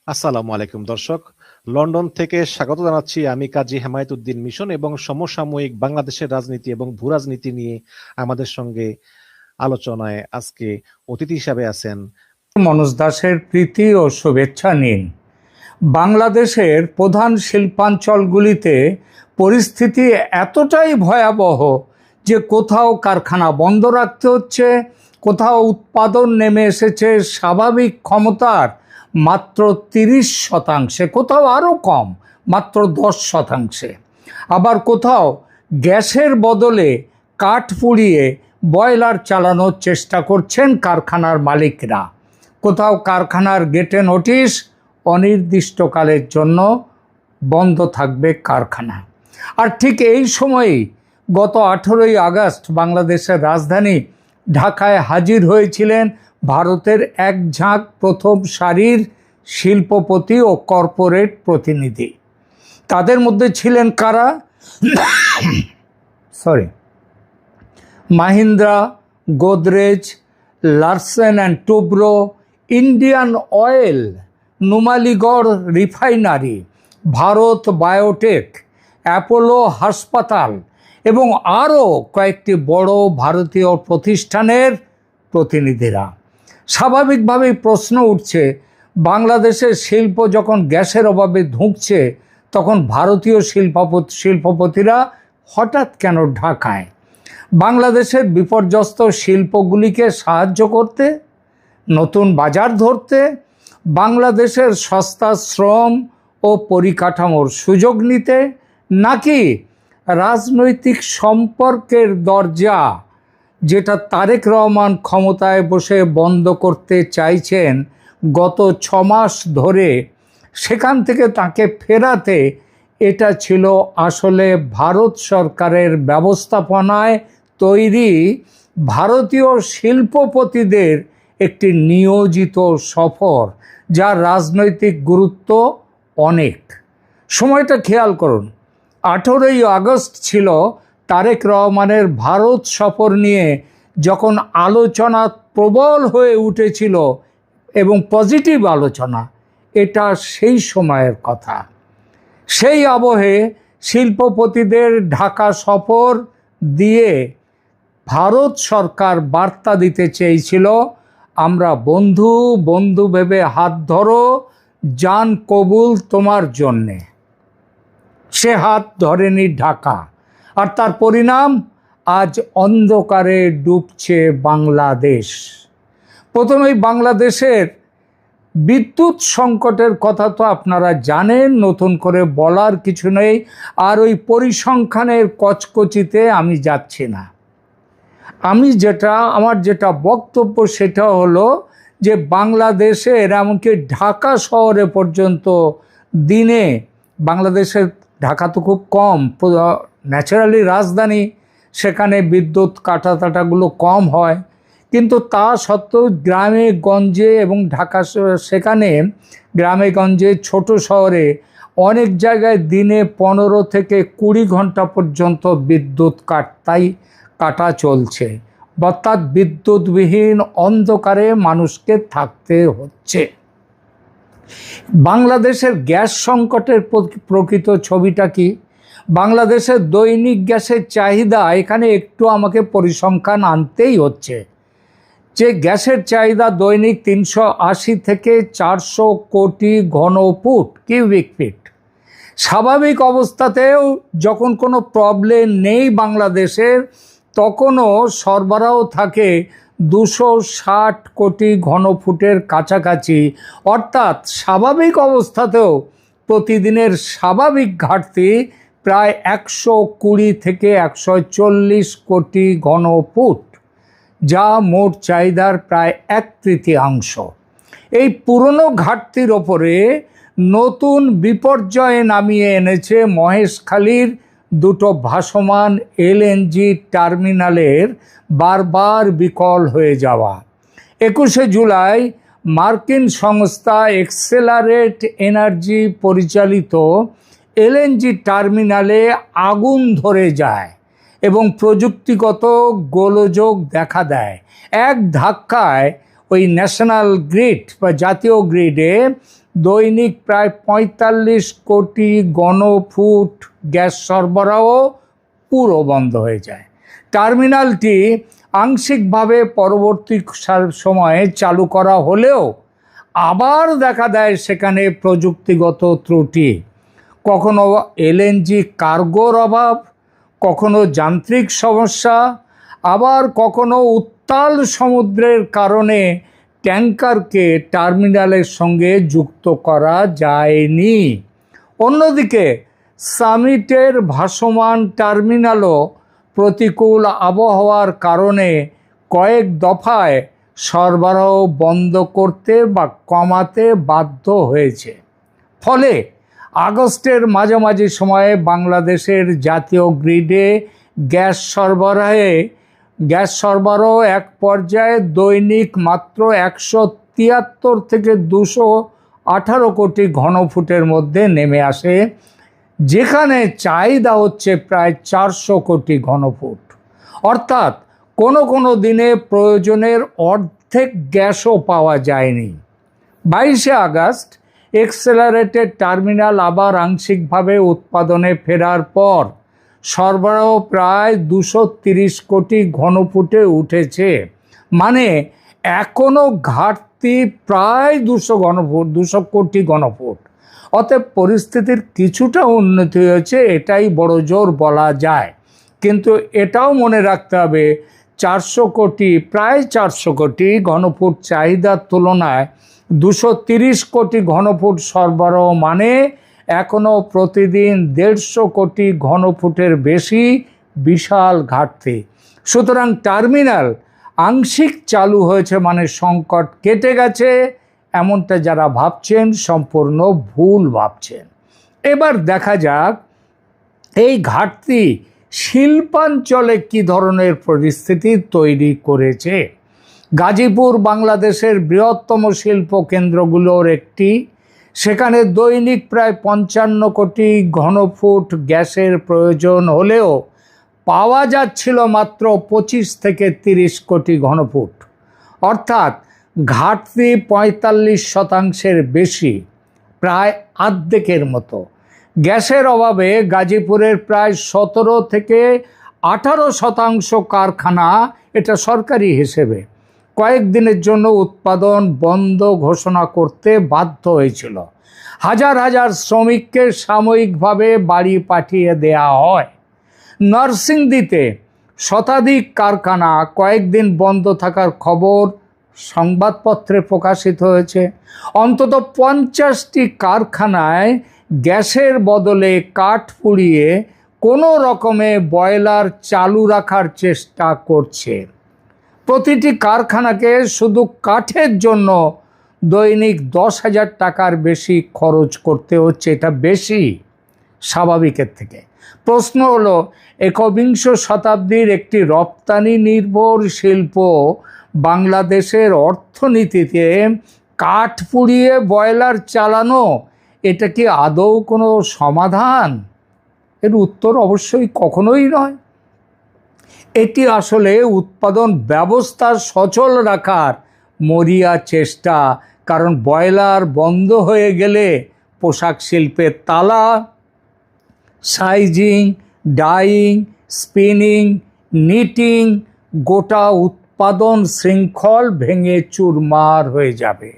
আসসালামু আলাইকুম দর্শক। লন্ডন থেকে স্বাগত জানাচ্ছি আমি কাজী হেমায়েতুদ্দিন মিশন এবং সমসাময়িক বাংলাদেশের রাজনীতি এবং ভূরাজনীতি নিয়ে আমাদের সঙ্গে আলোচনায় আজকে অতিথি হিসাবে আছেন মনোজ দাসের প্রীতি ও শুভেচ্ছা নিন। বাংলাদেশের প্রধান শিল্পাঞ্চলগুলিতে পরিস্থিতি এতটাই ভয়াবহ যে কোথাও কারখানা বন্ধ রাখতে হচ্ছে, কোথাও উৎপাদন নেমে এসেছে স্বাভাবিক ক্ষমতার মাত্র 30%, কোথাও আরও কম, মাত্র 10%। আবার কোথাও গ্যাসের বদলে কাঠ পুড়িয়ে বয়লার চালানোর চেষ্টা করছেন কারখানার মালিকরা। কোথাও কারখানার গেটে নোটিশ, অনির্দিষ্টকালের জন্য বন্ধ থাকবে কারখানা। আর ঠিক এই সময়েই গত 18ই আগস্ট বাংলাদেশের রাজধানী ঢাকায় হাজির হয়েছিলেন ভারতের এক ঝাঁক প্রথম সারির শিল্পপতি ও কর্পোরেট প্রতিনিধি। তাদের মধ্যে ছিলেন কারা? Mahindra, Godrej, Larsen and Toubro, Indian oil, Numaligarh refinery, Bharat biotech, Apollo হাসপাতাল এবং আরও কয়েকটি বড় ভারতীয় প্রতিষ্ঠানের প্রতিনিধিরা। স্বাভাবিকভাবেই প্রশ্ন উঠছে, বাংলাদেশের শিল্প যখন গ্যাসের অভাবে ধুঁকছে তখন ভারতীয় শিল্পপতিরা হঠাৎ কেন ঢাকায়? বাংলাদেশের বিপর্যস্ত শিল্পগুলিকে সাহায্য করতে, নতুন বাজার ধরতে, বাংলাদেশের সস্তা শ্রম ও পরিকাঠামোর সুযোগ নিতে, নাকি রাজনৈতিক সম্পর্কের দরজা যেটা তারেক রহমান ক্ষমতায় বসে বন্ধ করতে চাইছেন গত 6 মাস ধরে, সেখান থেকে তাকে ফেরাতে? এটা ছিল আসলে ভারত সরকারের ব্যবস্থাপনায় তৈরি ভারতীয় শিল্পপতিদের একটি নিয়োজিত সফর, যার রাজনৈতিক গুরুত্ব অনেক। সময়টা খেয়াল করুন, 18ই আগস্ট ছিল তারেক রহমানের ভারত সফর নিয়ে যখন আলোচনা প্রবল হয়ে উঠেছিল, এবং পজিটিভ আলোচনা। এটা সেই সময়ের কথা। সেই আবহে শিল্পপতিদের ঢাকা সফর দিয়ে ভারত সরকার বার্তা দিতে চেয়েছিল, আমরা বন্ধু বন্ধু ভেবে হাত ধরো, জান কবুল তোমার জন্যে। সে হাত ধরেনি ঢাকা, আর তার পরিণাম আজ অন্ধকারে ডুবছে বাংলাদেশ। প্রথমেই বাংলাদেশের বিদ্যুৎ সংকটের কথা তো আপনারা জানেন, নতুন করে বলার কিছু নেই। আর ওই পরিসংখ্যানের কচকচিতে আমি যাচ্ছি না। আমার যেটা বক্তব্য সেটা হলো যে বাংলাদেশের এমনকি ঢাকা শহরে পর্যন্ত দিনে, বাংলাদেশের ঢাকা তো খুব কম, ন্যাচারালি রাজধানী, সেখানে বিদ্যুৎ কাটাতাটাগুলো কম হয়, কিন্তু তা সত্ত্বেও গ্রামে গঞ্জে এবং ঢাকা সেখানে গ্রামে গঞ্জে ছোট শহরে অনেক জায়গায় দিনে 15 থেকে 20 ঘন্টা পর্যন্ত বিদ্যুৎ কাটা চলছে। অর্থাৎ বিদ্যুৎবিহীন অন্ধকারে মানুষকে থাকতে হচ্ছে। বাংলাদেশের গ্যাস সংকটের প্রকৃত ছবিটা কি? বাংলাদেশের দৈনিক গ্যাসের চাহিদা, এখানে একটু আমাকে পরিসংখ্যান আনতেই হচ্ছে, যে গ্যাসের চাহিদা দৈনিক 380 থেকে 400 কোটি ঘনফুট কিউবিক ফিট। স্বাভাবিক অবস্থাতেও যখন কোনো প্রবলেম নেই বাংলাদেশের, তখনও সরবরাহ থাকে 260 কোটি ঘনফুটের কাছাকাছি। অর্থাৎ স্বাভাবিক অবস্থাতেও প্রতিদিনের স্বাভাবিক ঘাটতি প্রায় 120 থেকে 140 কোটি ঘনফুট, যা মোট চাহিদার প্রায় 1/3। এই পুরনো ঘাটতির ওপরে নতুন বিপর্যয়ে নামিয়ে এনেছে মহেশখালীর দুটো ভাসমান এলএনজি টার্মিনালের বারবার বিকল হয়ে যাওয়া। 21শে জুলাই মার্কিন সংস্থা এক্সেলারেট এনার্জি পরিচালিত এলএনজি টার্মিনালে আগুন ধরে যায় এবং প্রযুক্তিগত গোলযোগ দেখা দেয়। এক ধাক্কায় ওই ন্যাশনাল গ্রিড বা জাতীয় গ্রিডে দৈনিক প্রায় ৪৫ কোটি ঘনফুট গ্যাস সরবরাহ পুরো বন্ধ হয়ে যায়। টার্মিনালটি আংশিকভাবে পরবর্তী সময়ে চালু করা হলেও আবার দেখা দেয় সেখানে প্রযুক্তিগত ত্রুটি, কখনো এলএনজি কার্গোর অভাব, কখনো যান্ত্রিক সমস্যা, আবার কখনো উত্তাল সমুদ্রের কারণে ট্যাঙ্কারকে টার্মিনালের সঙ্গে যুক্ত করা যায়নি। অন্যদিকে সামিটের ভাসমান টার্মিনালও প্রতিকূল আবহাওয়ার কারণে কয়েক দফায় সরবরাহ বন্ধ করতে বা কমাতে বাধ্য হয়েছে। ফলে আগস্টের মাঝামাঝি সময়ে বাংলাদেশের জাতীয় গ্রিডে গ্যাস সরবরাহ এক পর্যায়ে দৈনিক মাত্র ১৭৩ থেকে ২১৮ কোটি ঘনফুটের মধ্যে নেমে আসে, যেখানে চাহিদা হচ্ছে প্রায় ৪০০ কোটি ঘনফুট। অর্থাৎ কোনো দিনে প্রয়োজনের অর্ধেক গ্যাসও পাওয়া যায়নি। ২২শে আগস্ট এক্সেলারেটেড টার্মিনাল আবার আংশিকভাবে উৎপাদনে ফেরার পর সরবরাহ প্রায় ২৩০ কোটি ঘনফুটে উঠেছে, মানে এখনও ঘাটতি প্রায় ২০০ কোটি ঘনফুট। অতএব পরিস্থিতির কিছুটা উন্নতি হয়েছে, এটাই বড় জোর বলা যায়। কিন্তু এটাও মনে রাখতে হবে, প্রায় ৪০০ কোটি ঘনফুট চাহিদার তুলনায় ২৩০ কোটি ঘনফুট সরবরাহ মানে এখনও প্রতিদিন ১৫০ কোটি ঘনফুটের বেশি বিশাল ঘাটতি। সুতরাং টার্মিনাল আংশিক চালু হয়েছে মানে সংকট কেটে গেছে, এমনটা যারা ভাবছেন সম্পূর্ণ ভুল ভাবছেন। এবার দেখা যাক এই ঘাটতি শিল্পাঞ্চলে কী ধরনের পরিস্থিতি তৈরি করেছে। গাজীপুর বাংলাদেশের বৃহত্তম শিল্প কেন্দ্রগুলোর একটি। সেখানে দৈনিক প্রায় ৫৫ কোটি ঘনফুট গ্যাসের প্রয়োজন হলেও পাওয়া যাচ্ছিল মাত্র ২৫ থেকে ৩০ কোটি ঘনফুট, অর্থাৎ ঘাটতি ৪৫% বেশি, প্রায় অর্ধেকের মতো। গ্যাসের অভাবে গাজীপুরের প্রায় ১৭ থেকে ১৮% কারখানা, এটা সরকারি হিসেবে, কয়েকদিনের জন্য উৎপাদন বন্ধ ঘোষণা করতে বাধ্য হয়েছিল। হাজার হাজার শ্রমিককে সাময়িকভাবে বাড়ি পাঠিয়ে দেয়া হয়। নরসিংদীতে শতাধিক কারখানা কয়েকদিন বন্ধ থাকার খবর সংবাদপত্রে প্রকাশিত হয়েছে। অন্তত ৫০টি কারখানায় গ্যাসের বদলে কাঠ পুড়িয়ে কোনো রকমে বয়লার চালু রাখার চেষ্টা করছে। প্রতিটি কারখানাকে শুধু কাঠের জন্য দৈনিক ১০,০০০ টাকার বেশি খরচ করতে হচ্ছে। এটা বেশি স্বাভাবিকের থেকে। প্রশ্ন হলো, একবিংশ শতাব্দীর একটি রপ্তানি নির্ভর শিল্প বাংলাদেশের অর্থনীতিতে কাঠ পুড়িয়ে বয়লার চালানো, এটা কি আদৌ কোনো সমাধান? এর উত্তর অবশ্যই কখনোই নয়। এটি আসলে উৎপাদন ব্যবস্থা সচল রাখার মরিয়া চেষ্টা। কারণ বয়লার বন্ধ হয়ে গেলে পোশাক শিল্পের তালা, সাইজিং, ডাইং, স্পিনিং, নিটিং, গোটা উৎপাদন শৃঙ্খল ভেঙে চুরমার হয়ে যাবে।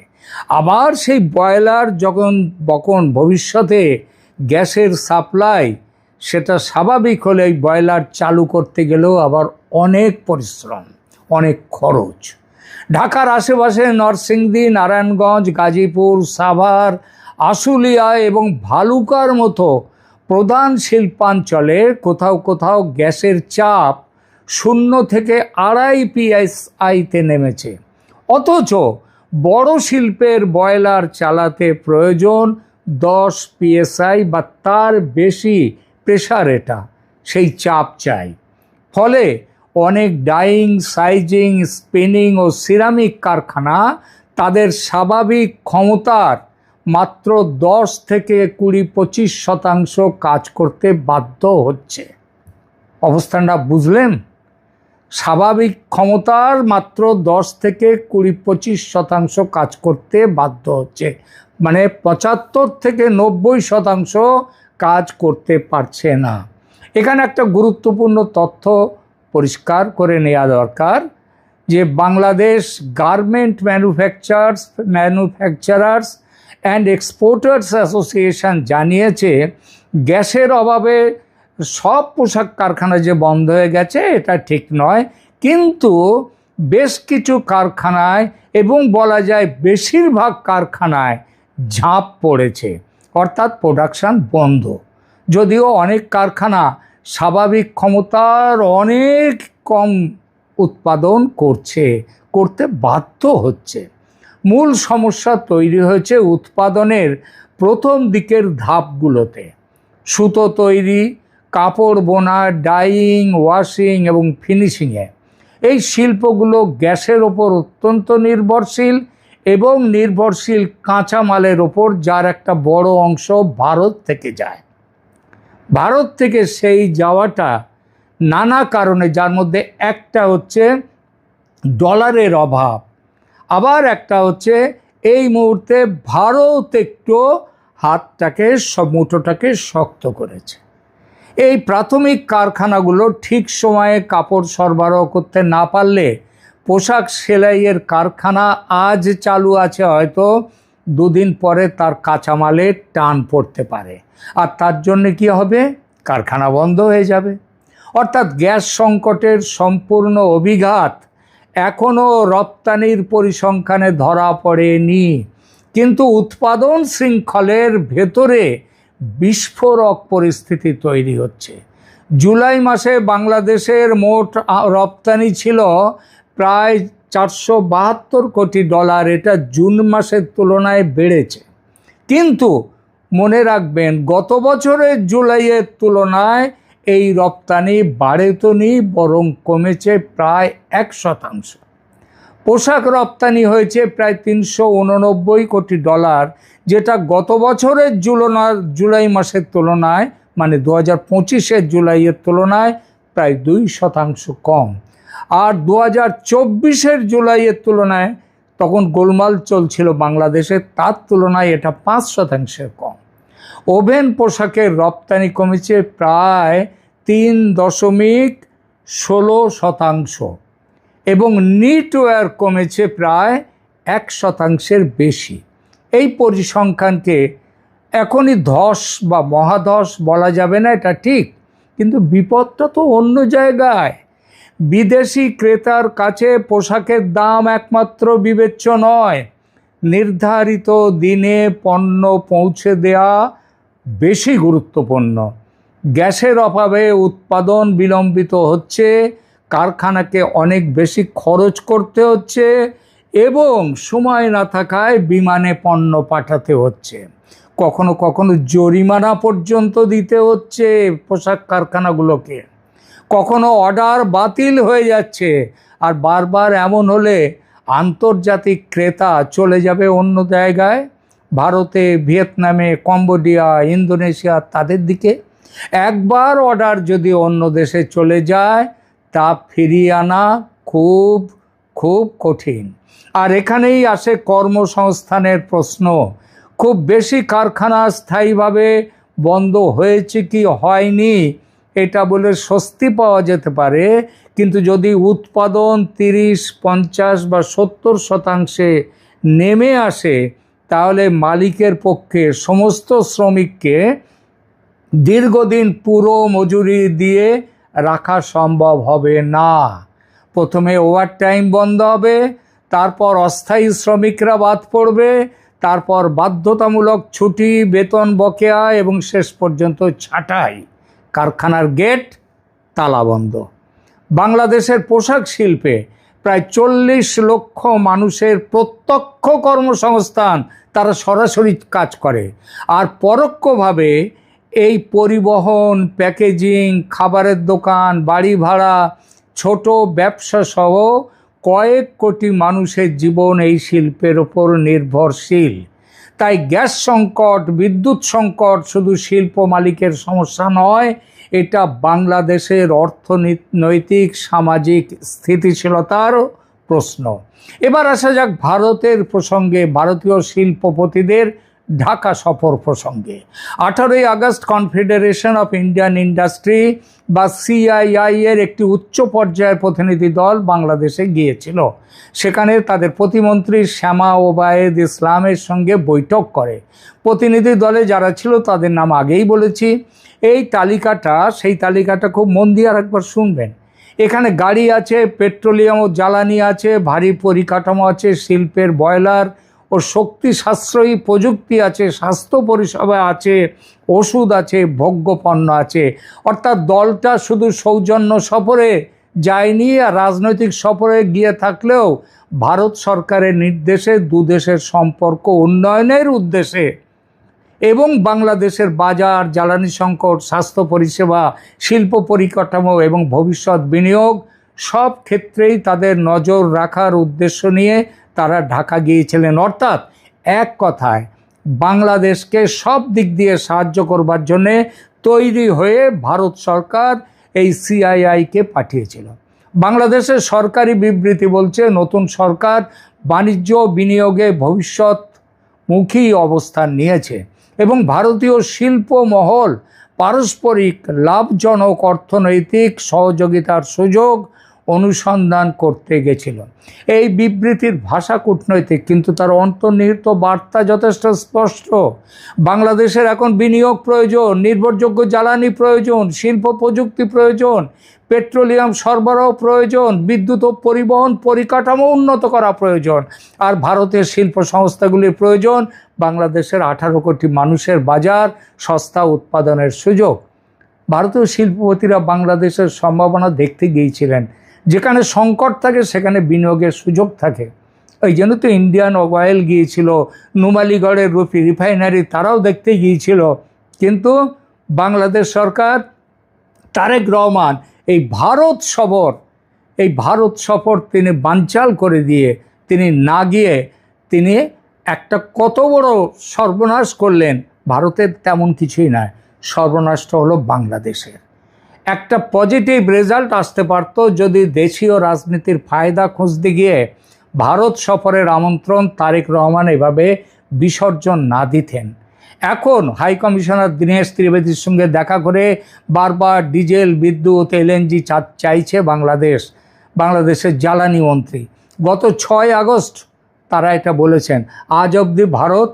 আবার সেই বয়লার যখন ভবিষ্যতে গ্যাসের সাপ্লাই সেটা স্বাভাবিক হলে এই বয়লার চালু করতে গেলেও আবার অনেক পরিশ্রম, অনেক খরচ। ঢাকার আশেপাশে নরসিংদী, নারায়ণগঞ্জ, গাজীপুর, সাভার, আশুলিয়া এবং ভালুকার মতো প্রধান শিল্পাঞ্চলে কোথাও কোথাও গ্যাসের চাপ 0 থেকে 2.5 PSIতে নেমেছে। অথচ বড় শিল্পের বয়লার চালাতে প্রয়োজন 10 PSI বা তার বেশি প্রেশার, এটা সেই চাপ চাই। ফলে অনেক ডাইং, সাইজিং, স্পিনিং ও সিরামিক কারখানা তাদের স্বাভাবিক ক্ষমতার মাত্র 10 থেকে 20-25% কাজ করতে বাধ্য হচ্ছে। অবস্থানটা বুঝলেন? স্বাভাবিক ক্ষমতার মাত্র 10 থেকে 20-25% কাজ করতে বাধ্য হচ্ছে, মানে 75 থেকে 90% কাজ করতে পারছে না। এখানে একটা গুরুত্বপূর্ণ তথ্য পরিষ্কার করে নেওয়া দরকার যে Bangladesh garment manufacturers and exporters association জানিয়েছে গ্যাসের অভাবে সব পোশাক কারখানা যে বন্ধ হয়ে গেছে এটা ঠিক নয়, কিন্তু বেশ কিছু কারখানায় এবং বলা যায় বেশিরভাগ কারখানায় ঝাঁপ পড়েছে, অর্থাৎ প্রোডাকশন বন্ধ। যদিও অনেক কারখানা স্বাভাবিক ক্ষমতার অনেক কম উৎপাদন করতে বাধ্য হচ্ছে। মূল সমস্যা তৈরি হয়েছে উৎপাদনের প্রথম দিকের ধাপগুলোতে। সুতো তৈরি, কাপড় বোনা, ডাইং, ওয়াশিং এবং ফিনিশিংয়ে এই শিল্পগুলো গ্যাসের ওপর অত্যন্ত নির্ভরশীল এবং নির্ভরশীল কাঁচামালের ওপর, যার একটা বড় অংশ ভারত থেকে যায়। ভারত থেকে সেই যাওয়াটা নানা কারণে, যার মধ্যে একটা হচ্ছে ডলারের অভাব, আবার একটা হচ্ছে এই মুহূর্তে ভারত একটু মুঠোটাকে শক্ত করেছে। এই প্রাথমিক কারখানাগুলো ঠিক সময়ে কাপড় সরবরাহ করতে না পারলে পোশাক সেলাইয়ের কারখানা আজ চালু আছে, হয়তো দুদিন পরে তার কাঁচামালের টান পড়তে পারে, আর তার জন্য কি হবে? কারখানা বন্ধ হয়ে যাবে। অর্থাৎ গ্যাস সংকটের সম্পূর্ণ অভিঘাত এখনও রপ্তানির পরিসংখ্যানে ধরা পড়েনি, কিন্তু উৎপাদন শৃঙ্খলের ভেতরে বিস্ফোরক পরিস্থিতি তৈরি হচ্ছে। জুলাই মাসে বাংলাদেশের মোট রপ্তানি ছিল প্রায় 472 কোটি ডলার, এটা জুন মাসের তুলনায় বেড়েছে। কিন্তু মনে রাখবেন, গত বছরের জুলাইয়ের তুলনায় এই রপ্তানি বাড়েনি, বরং কমেছে প্রায় 1%। পোশাক রপ্তানি হয়েছে প্রায় 389 কোটি ডলার, যেটা গত বছরের জুলাই মাসের তুলনায়, মানে 2025-এর জুলাইয়ের তুলনায় প্রায় 2% কম। আর 2024-এর জুলাইয়ের তুলনায়, তখন গোলমাল চলছিল বাংলাদেশে, তার তুলনায় এটা 5% কম। ওভেন পোশাকের রপ্তানি কমেছে প্রায় 3.16% এবং নিটওয়্যার কমেছে প্রায় 1%-এর বেশি। এই পরিসংখ্যানকে এখনই ধস বা মহাধস বলা যাবে না, এটা ঠিক, কিন্তু বিপদটা তো অন্য জায়গায়। বিদেশি ক্রেতার কাছে পোশাকের দাম একমাত্র বিবেচ্য নয়, নির্ধারিত দিনে পণ্য পৌঁছে দেওয়া বেশি গুরুত্বপূর্ণ। গ্যাসের অভাবে উৎপাদন বিলম্বিত হচ্ছে, কারখানাকে অনেক বেশি খরচ করতে হচ্ছে এবং সময় না থাকায় বিমানে পণ্য পাঠাতে হচ্ছে। কখনো কখনো জরিমানা পর্যন্ত দিতে হচ্ছে পোশাক কারখানাগুলোকে। কখনো অর্ডার বাতিল হয়ে যাচ্ছে, আর বারবার এমন হলে আন্তর্জাতিক ক্রেতা চলে যাবে অন্য জায়গায়, ভারতে, ভিয়েতনামে, কম্বোডিয়া, ইন্দোনেশিয়া, তাদের দিকে। একবার অর্ডার যদি অন্য দেশে চলে যায়, তা ফিরিয়ে আনা খুব খুব কঠিন। আর এখানেই আসে কর্মসংস্থানের প্রশ্ন। খুব বেশি কারখানা স্থায়ীভাবে বন্ধ হয়েছে কি হয়নি এটা বলে স্বস্তি পাওয়া যেতে পারে, কিন্তু যদি উৎপাদন 30, 50 বা 70% নেমে আসে, তাহলে মালিকের পক্ষে সমস্ত শ্রমিককে দীর্ঘদিন পুরো মজুরি দিয়ে রাখা সম্ভব হবে না। প্রথমে ওভারটাইম বন্ধ হবে, তারপর অস্থায়ী শ্রমিকরা বাদ পড়বে, তারপর বাধ্যতামূলক ছুটি, বেতন বকেয়া এবং শেষ পর্যন্ত ছাঁটাই। কারখানার গেট তালাবন্ধ। বাংলাদেশের পোশাক শিল্পে প্রায় 40 লক্ষ মানুষের প্রত্যক্ষ কর্মসংস্থান, তারা সরাসরি কাজ করে। আর পরোক্ষভাবে এই পরিবহন, প্যাকেজিং, খাবারের দোকান, বাড়ি ভাড়া, ছোট ব্যবসা সহ কয়েক কোটি মানুষের জীবন এই শিল্পের ওপর নির্ভরশীল। তাই গ্যাস সংকট, বিদ্যুৎ সংকট শুধু শিল্প মালিকের সমস্যা নয়, এটা বাংলাদেশের অর্থনৈতিক সামাজিক স্থিতিশীলতার প্রশ্ন। এবার আসা যাক ভারতের প্রসঙ্গে, ভারতীয় শিল্পপতিদের ঢাকা সফর প্রসঙ্গে। 18ই August confederation of Indian industry বা সিআইআই এর একটি উচ্চ পর্যায়ের প্রতিনিধি দল বাংলাদেশে গিয়েছিল। সেখানে তাদের প্রতিমন্ত্রী শ্যামা ওবায়েদ ইসলামের সঙ্গে বৈঠক করে। প্রতিনিধি দলে যারা ছিল তাদের নাম আগেই বলেছি। সেই তালিকাটা খুব মন দিয়ে আরেকবার শুনবেন। এখানে গাড়ি আছে, পেট্রোলিয়াম ও জ্বালানি আছে, ভারী পরিকাঠামো আছে, শিল্পের বয়লার ও শক্তি সাশ্রয়ী প্রযুক্তি আছে, স্বাস্থ্য পরিষেবা আছে, ওষুধ আছে, ভোগ্যপণ্য আছে। অর্থাৎ দলটা শুধু সৌজন্য সফরে যায়নি, আর রাজনৈতিক সফরে গিয়ে থাকলেও ভারত সরকারের নির্দেশে দুদেশের সম্পর্ক উন্নয়নের উদ্দেশ্যে এবং বাংলাদেশের বাজার, জ্বালানি সংকট, স্বাস্থ্য পরিষেবা, শিল্প পরিকাঠামো এবং ভবিষ্যৎ বিনিয়োগ সব ক্ষেত্রেই তাদের নজর রাখার উদ্দেশ্য নিয়ে তারা ঢাকা গিয়েছিলেন। অর্থাৎ এক কথায় বাংলাদেশকে সব দিক দিয়ে সাহায্য করবার জন্যে তৈরি হয়ে ভারত সরকার এই সিআইআইকে পাঠিয়েছিল। বাংলাদেশের সরকারি বিবৃতি বলছে নতুন সরকার বাণিজ্য বিনিয়োগে ভবিষ্যৎমুখী অবস্থান নিয়েছে এবং ভারতীয় শিল্প মহল পারস্পরিক লাভজনক অর্থনৈতিক সহযোগিতার সুযোগ অনুসন্ধান করতে গেছিল। এই বিবৃতির ভাষা কূটনৈতিক, কিন্তু তার অন্তর্নিহিত বার্তা যথেষ্ট স্পষ্ট। বাংলাদেশের এখন বিনিয়োগ প্রয়োজন, নির্ভরযোগ্য জ্বালানি প্রয়োজন, শিল্প প্রযুক্তি প্রয়োজন, পেট্রোলিয়াম সরবরাহ প্রয়োজন, বিদ্যুৎ ও পরিবহন পরিকাঠামো উন্নত করা প্রয়োজন। আর ভারতের শিল্প সংস্থাগুলির প্রয়োজন বাংলাদেশের 18 কোটি মানুষের বাজার, সস্তা উৎপাদনের সুযোগ। ভারতীয় শিল্পপতিরা বাংলাদেশের সম্ভাবনা দেখতে গিয়েছিলেন। যেখানে সংকট থাকে সেখানে বিনিয়োগের সুযোগ থাকে। ওই জন্য তো ইন্ডিয়ান অয়েল গিয়েছিল, নুমালীগড়ের রুপি রিফাইনারি তারাও দেখতে গিয়েছিল। কিন্তু বাংলাদেশ সরকার, তারেক রহমান এই ভারত সফর তিনি বানচাল করে দিয়ে তিনি না গিয়ে তিনি একটা কত বড় সর্বনাশ করলেন। ভারতের তেমন কিছুই নয়, সর্বনাশটা হলো বাংলাদেশের। একটা পজিটিভ রেজাল্ট আসতে পারত যদি দেশীয় রাজনীতির ফায়দা খুঁজতে গিয়ে ভারত সফরের আমন্ত্রণ তারেক রহমান এভাবে বিসর্জন না দিতেন। এখন হাই কমিশনার দীনেশ ত্রিবেদীর সঙ্গে দেখা করে বারবার ডিজেল, বিদ্যুৎ, এলএনজি চাইছে বাংলাদেশের জ্বালানি মন্ত্রী। গত 6 আগস্ট তারা এটা বলেছেন। আজ অবধি ভারত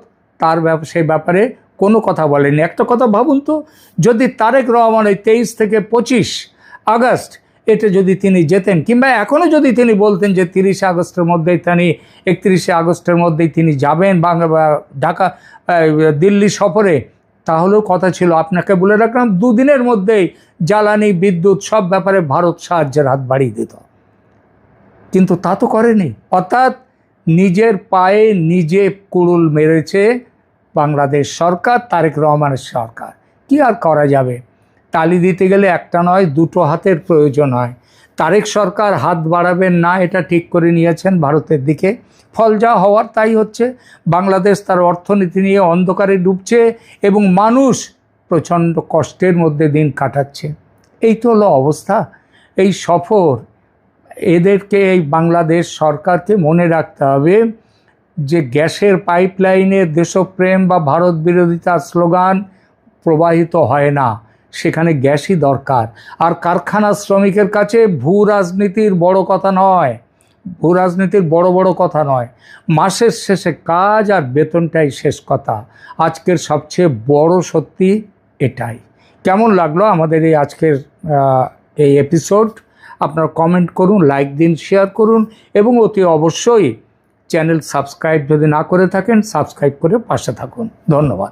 সেই ব্যাপারে কোনো কথা বলেনি। একটা কথা ভাবুন তো, যদি তারেক রহমান এই 23 থেকে 25 আগস্ট এটা যদি তিনি যেতেন, কিংবা এখনও যদি তিনি বলতেন যে 31 আগস্টের মধ্যেই তিনি যাবেন দিল্লি সফরে, তাহলেও কথা ছিল। আপনাকে বলে রাখলাম 2 দিনের মধ্যেই জ্বালানি, বিদ্যুৎ সব ব্যাপারে ভারত সাহায্যের হাত বাড়িয়ে দিত। কিন্তু তা তো করেনি। অর্থাৎ নিজের পায়ে নিজে কুড়ুল মেরেছে বাংলাদেশ সরকার, তারেক রহমানের সরকার। কি আর করা যাবে? তালি দিতে গেলে একটা নয়, 2টো হাতের প্রয়োজন হয়। তারেক সরকার হাত বাড়াবেন না এটা ঠিক করে নিয়েছেন ভারতের দিকে। ফল যা হওয়ার তাই হচ্ছে। বাংলাদেশ তার অর্থনীতি নিয়ে অন্ধকারে ডুবছে এবং মানুষ প্রচণ্ড কষ্টের মধ্যে দিন কাটাচ্ছে। এই তো হলো অবস্থা। এই সফর এদেরকে, এই বাংলাদেশ সরকারকে মনে রাখতে হবে যে গ্যাসের পাইপলাইনে দেশপ্রেম বা ভারত বিরোধিতার স্লোগান প্রবাহিত হয় না, সেখানে গ্যাসই দরকার। আর কারখানা শ্রমিকের কাছে ভূ রাজনীতির বড় কথা নয়, মাসের শেষে কাজ আর বেতনটাই শেষ কথা। আজকের সবচেয়ে বড় সত্যি এটাই। কেমন লাগলো আমাদের এই আজকের এই এপিসোড? আপনারা কমেন্ট করুন, লাইক দিন, শেয়ার করুন এবং অতি অবশ্যই চ্যানেল সাবস্ক্রাইব যদি না করে থাকেন সাবস্ক্রাইব করে পাশে থাকুন। ধন্যবাদ।